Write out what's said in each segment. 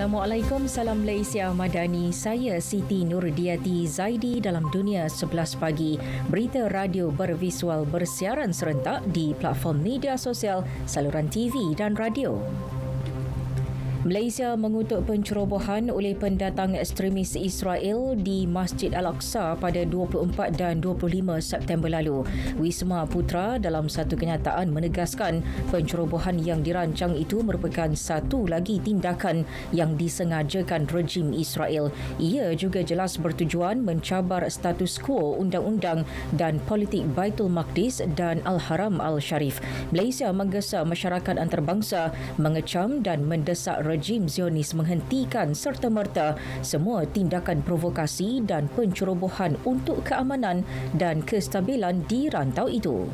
Assalamualaikum, salam Malaysia Madani. Saya Siti Nurdiati Zaidi dalam Dunia 11 Pagi. Berita radio bervisual bersiaran serentak di platform media sosial, saluran TV dan radio. Malaysia mengutuk pencerobohan oleh pendatang ekstremis Israel di Masjid Al-Aqsa pada 24 dan 25 September lalu. Wisma Putra dalam satu kenyataan menegaskan pencerobohan yang dirancang itu merupakan satu lagi tindakan yang disengajakan rejim Israel. Ia juga jelas bertujuan mencabar status quo undang-undang dan politik Baitul Maqdis dan Al-Haram Al-Sharif. Malaysia menggesa masyarakat antarabangsa mengecam dan mendesak rejim Zionis menghentikan serta-merta semua tindakan provokasi dan pencerobohan untuk keamanan dan kestabilan di rantau itu.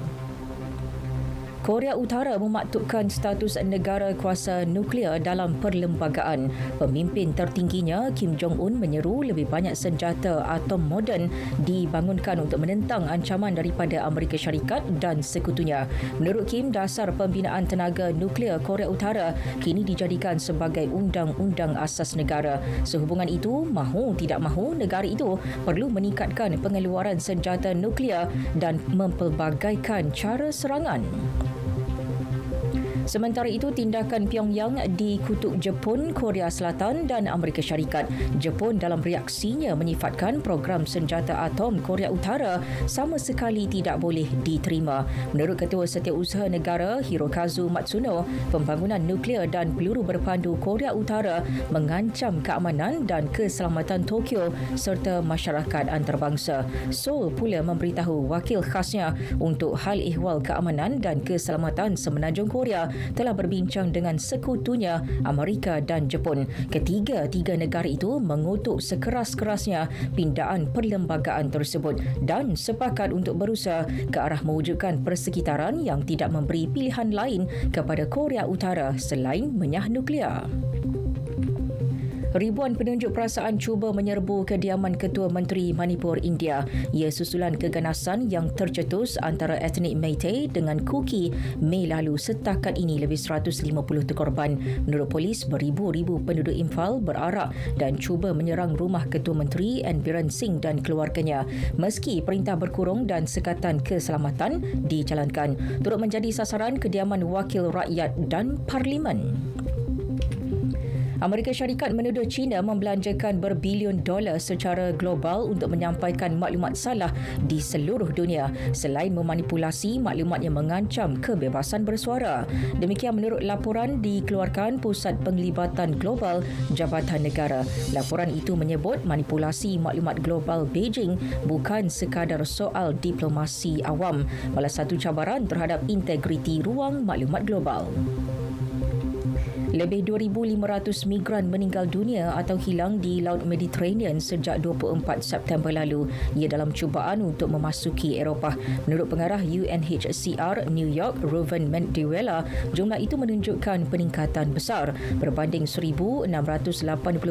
Korea Utara memaktubkan status negara kuasa nuklear dalam perlembagaan. Pemimpin tertingginya Kim Jong-un menyeru lebih banyak senjata atom moden dibangunkan untuk menentang ancaman daripada Amerika Syarikat dan sekutunya. Menurut Kim, dasar pembinaan tenaga nuklear Korea Utara kini dijadikan sebagai undang-undang asas negara. Sehubungan itu, mahu tidak mahu, negara itu perlu meningkatkan pengeluaran senjata nuklear dan mempelbagaikan cara serangan. Sementara itu, tindakan Pyongyang dikutuk Jepun, Korea Selatan dan Amerika Syarikat. Jepun dalam reaksinya menyifatkan program senjata atom Korea Utara sama sekali tidak boleh diterima. Menurut Ketua Setiausaha Negara Hirokazu Matsuno, pembangunan nuklear dan peluru berpandu Korea Utara mengancam keamanan dan keselamatan Tokyo serta masyarakat antarabangsa. Seoul pula memberitahu wakil khasnya untuk hal ehwal keamanan dan keselamatan Semenanjung Korea telah berbincang dengan sekutunya Amerika dan Jepun. Ketiga-tiga negara itu mengutuk sekeras-kerasnya pindaan perlembagaan tersebut dan sepakat untuk berusaha ke arah mewujudkan persekitaran yang tidak memberi pilihan lain kepada Korea Utara selain menyah nuklear. Ribuan penunjuk perasaan cuba menyerbu kediaman Ketua Menteri Manipur India. Ia susulan keganasan yang tercetus antara etnik Meitei dengan Kuki Mei lalu. Setakat ini lebih 150 korban. Menurut polis, beribu-ribu penduduk Imphal berarak dan cuba menyerang rumah Ketua Menteri N. Biren Singh dan keluarganya. Meski perintah berkurung dan sekatan keselamatan dijalankan, turut menjadi sasaran kediaman wakil rakyat dan parlimen. Amerika Syarikat menuduh China membelanjakan berbilion dolar secara global untuk menyampaikan maklumat salah di seluruh dunia selain memanipulasi maklumat yang mengancam kebebasan bersuara. Demikian menurut laporan dikeluarkan Pusat Penglibatan Global Jabatan Negara. Laporan itu menyebut manipulasi maklumat global Beijing bukan sekadar soal diplomasi awam, malah satu cabaran terhadap integriti ruang maklumat global. Lebih 2,500 migran meninggal dunia atau hilang di Laut Mediterranean sejak 24 September lalu. Ia dalam cubaan untuk memasuki Eropah. Menurut pengarah UNHCR New York, Ruven Mendewela, jumlah itu menunjukkan peningkatan besar berbanding 1,680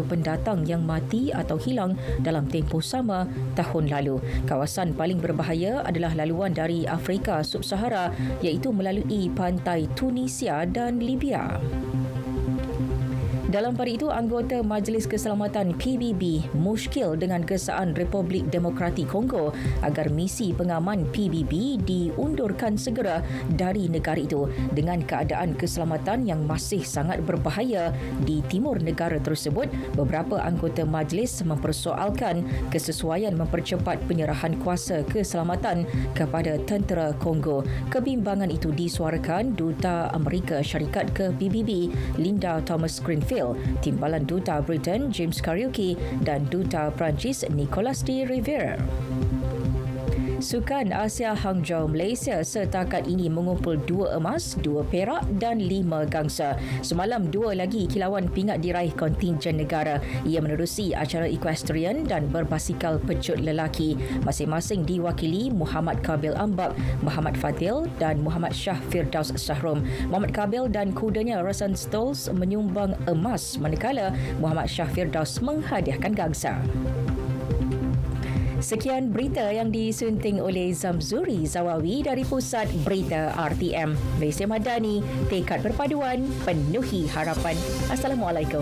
pendatang yang mati atau hilang dalam tempoh sama tahun lalu. Kawasan paling berbahaya adalah laluan dari Afrika Sub-Sahara iaitu melalui pantai Tunisia dan Libya. Dalam pada itu, anggota Majlis Keselamatan PBB muskil dengan gesaan Republik Demokratik Kongo agar misi pengaman PBB diundurkan segera dari negara itu dengan keadaan keselamatan yang masih sangat berbahaya di timur negara tersebut. Beberapa anggota majlis mempersoalkan kesesuaian mempercepat penyerahan kuasa keselamatan kepada tentera Kongo. Kebimbangan itu disuarakan Duta Amerika Syarikat ke PBB Linda Thomas-Greenfield, Timbalan Duta Britain James Kariuki dan Duta Perancis Nicolas de Rivière. Sukan Asia Hangzhou, Malaysia setakat ini mengumpul 2 emas, 2 perak dan 5 gangsa. Semalam 2 lagi kilauan pingat diraih kontingen negara. Ia menerusi acara equestrian dan berbasikal pecut lelaki. Masing-masing diwakili Muhammad Kabil Ambak, Muhammad Fadil dan Muhammad Shah Firdaus Shahrum. Muhammad Kabil dan kudanya Rasan Stolz menyumbang emas, manakala Muhammad Shah Firdaus menghadiahkan gangsa. Sekian berita yang disunting oleh Zamzuri Zawawi dari Pusat Berita RTM. Malaysia Madani, tekad perpaduan, penuhi harapan. Assalamualaikum.